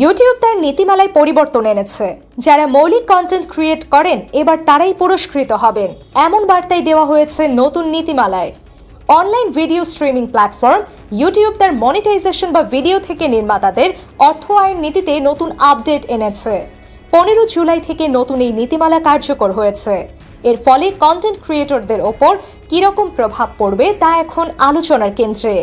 YouTube তার নীতিমালায় পরিবর্তন এনেছে। যারা মৌলিক কন্টেন্ট ক্রিয়েট করেন এবার তারাই পুরস্কৃত হবেন, এমন বার্তাই দেওয়া হয়েছে নতুন নীতিমালায়। Online video streaming platform YouTube তার মনিটাইজেশন বা ভিডিও থেকে নির্মাতাদের অর্থ আয়ের নীতিতে নতুন আপডেট এনেছে। 15 জুলাই থেকে নতুন এই নীতিমালা কার্যকর হয়েছে। এর ফলে কন্টেন্ট ক্রিয়েটরদের ওপর কিরকম প্রভাব পড়বে তা এখন আলোচনার কেন্দ্রে।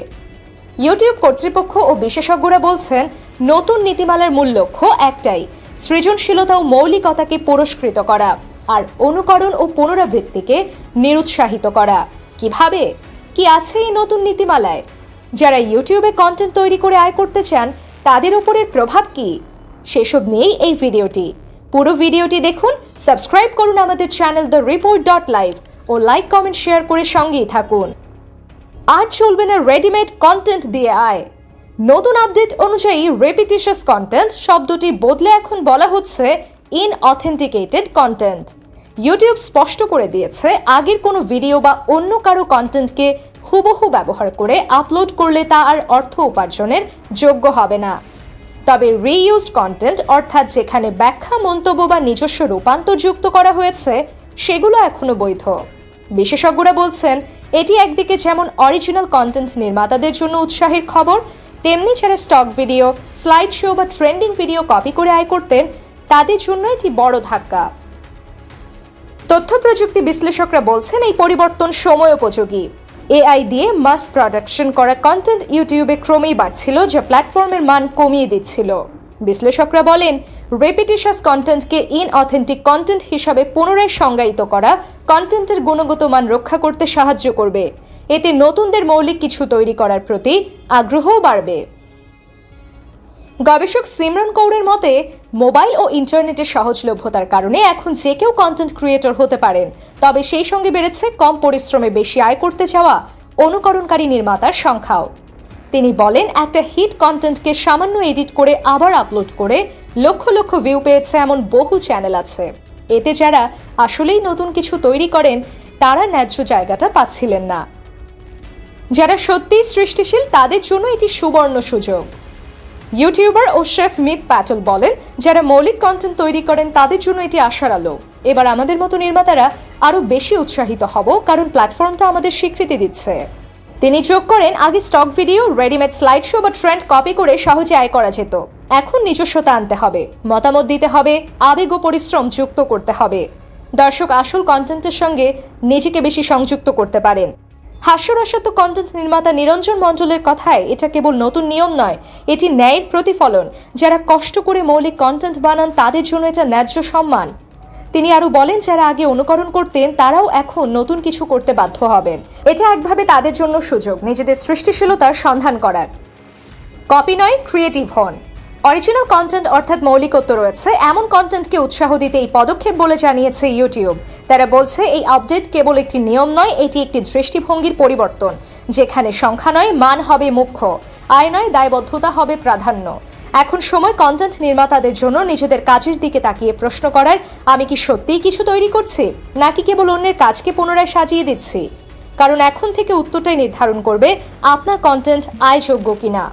ইউটিউব কর্তৃপক্ষ ও বিশেষজ্ঞরা বলছেন, নতুন নীতিমালার মূল লক্ষ্য একটাই, সৃজনশীলতা ও মৌলিকতাকে পুরস্কৃত করা আর অনুকরণ ও পুনরাবৃত্তিকে নিরুৎসাহিত করা। কিভাবে কি আছে এই নতুন নীতিমালায়? যারা ইউটিউবে কন্টেন্ট তৈরি করে আয় করতে চান তাদের উপরের প্রভাব কি, সেসব নিয়েই এই ভিডিওটি। পুরো ভিডিওটি দেখুন, সাবস্ক্রাইব করুন আমাদের চ্যানেল দ্য রিপোর্ট.লাইভ ও লাইক কমেন্ট শেয়ার করে সঙ্গেই থাকুন। আর চলবে না রেডিমেড কন্টেন্ট দিয়ে আয়। নতুন আপডেট অনুযায়ী রেপিটিশাস কন্টেন্ট শব্দটি বদলে এখন বলা হচ্ছে ইনঅথেন্টিকেটেড কন্টেন্ট। ইউটিউব স্পষ্ট করে দিয়েছে, আগের কোনো ভিডিও বা অন্য কারো কন্টেন্টকে হুবহু ব্যবহার করে আপলোড করলে তা আর অর্থ উপার্জনের যোগ্য হবে না। তবে রিইউজড কন্টেন্ট, অর্থাৎ যেখানে ব্যাখ্যা, মন্তব্য বা নিজস্ব রূপান্তর যুক্ত করা হয়েছে, সেগুলো এখনো বৈধ। বিশেষজ্ঞরা বলছেন, এটি একদিকে যেমন অরিজিনাল কন্টেন্ট নির্মাতাদের জন্য উৎসাহের খবর, তেমনি যারা স্টক ভিডিও, স্লাইড শো বা ট্রেন্ডিং ভিডিও কপি করে আয় করতেন তাদের জন্য এটি বড় ধাক্কা। তথ্য প্রযুক্তি বিশ্লেষকরা বলছেন, এই পরিবর্তন সময়োপযোগী। এআই দিয়ে মাস প্রোডাকশন করা কন্টেন্ট ইউটিউবে ক্রমেই বাড়ছিল, যা প্ল্যাটফর্মের মান কমিয়ে দিচ্ছিল। বিশ্লেষকরা বলেন, রেপিটিশাস কন্টেন্টকে ইনঅথেন্টিক কন্টেন্ট হিসাবে পুনরায় সংজ্ঞায়িত করা কন্টেন্টের গুণগত মান রক্ষা করতে সাহায্য করবে। এতে নতুনদের মৌলিক কিছু তৈরি করার প্রতি আগ্রহও বাড়বে। গবেষক সিমরন কৌরের মতে, মোবাইল ও ইন্টারনেটের সহজলভ্যতার কারণে এখন যে কেউ কন্টেন্ট ক্রিয়েটর হতে পারেন, তবে সেই সঙ্গে বেড়েছে কম পরিশ্রমে বেশি আয় করতে চাওয়া অনুকরণকারী নির্মাতার সংখ্যাও। তিনি বলেন, একটা হিট কন্টেন্টকে সামান্য এডিট করে আবার আপলোড করে লক্ষ লক্ষ ভিউ পেয়েছে এমন বহু চ্যানেল আছে। এতে যারা আসলেই নতুন কিছু তৈরি করেন তারা ন্যায্য জায়গাটা পাচ্ছিলেন না। যারা সত্যিই সৃষ্টিশীল তাদের জন্য এটি সুবর্ণ সুযোগ। ইউটিউবার ও শেফ মিথ প্যাটেল বলেন, যারা মৌলিক কন্টেন্ট তৈরি করেন তাদের জন্য এটি আশার আলো। এবার আমাদের মতো নির্মাতারা আরও বেশি উৎসাহিত হব, কারণ প্ল্যাটফর্মটা আমাদের স্বীকৃতি দিচ্ছে। তিনি যোগ করেন, আগে stock video, readymade slide show বা ট্রেন্ড কপি করে সহজে আয় করা যেত। এখন নিজস্বতা আনতে হবে, মতামত দিতে হবে, আবেগ ও পরিশ্রম যুক্ত করতে হবে। দর্শক আসল কন্টেন্টের সঙ্গে নিজেকে বেশি সংযুক্ত করতে পারেন। হাস্যরসাত্মক কন্টেন্ট নির্মাতা নিরঞ্জন মণ্ডলের কথায়, এটা কেবল নতুন নিয়ম নয়, এটি ন্যায়ের প্রতিফলন। যারা কষ্ট করে মৌলিক কন্টেন্ট বানান তাদের জন্য এটা ন্যায্য সম্মান। তিনি আরও বলেন, যারা আগে অনুকরণ করতেন তারাও এখন নতুন কিছু করতে বাধ্য হবেন। এটা একভাবে তাদের জন্য সুযোগ নিজেদের সৃষ্টিশীলতার সন্ধান করার। কপি নয়, ক্রিয়েটিভ হন। অরিজিনাল কন্টেন্ট অর্থাৎ মৌলিকত্ব রয়েছে এমন কন্টেন্টকে উৎসাহ দিতে এই পদক্ষেপ বলে জানিয়েছে ইউটিউব। তারা বলছে, এই আপডেট কেবল একটি নিয়ম নয়, এটি একটি দৃষ্টিভঙ্গির পরিবর্তন, যেখানে সংখ্যা নয়, মান হবে মুখ্য, আয় নয়, দায়বদ্ধতা হবে প্রাধান্য। এখন সময় কন্টেন্ট নির্মাতাদের জন্য নিজেদের কাজের দিকে তাকিয়ে প্রশ্ন করার, আমি কি সত্যিই কিছু তৈরি করছি, নাকি কেবল অন্যের কাজকে পুনরায় সাজিয়ে দিচ্ছি? কারণ এখন থেকে উত্তরটাই নির্ধারণ করবে আপনার কন্টেন্ট আয়যোগ্য কিনা।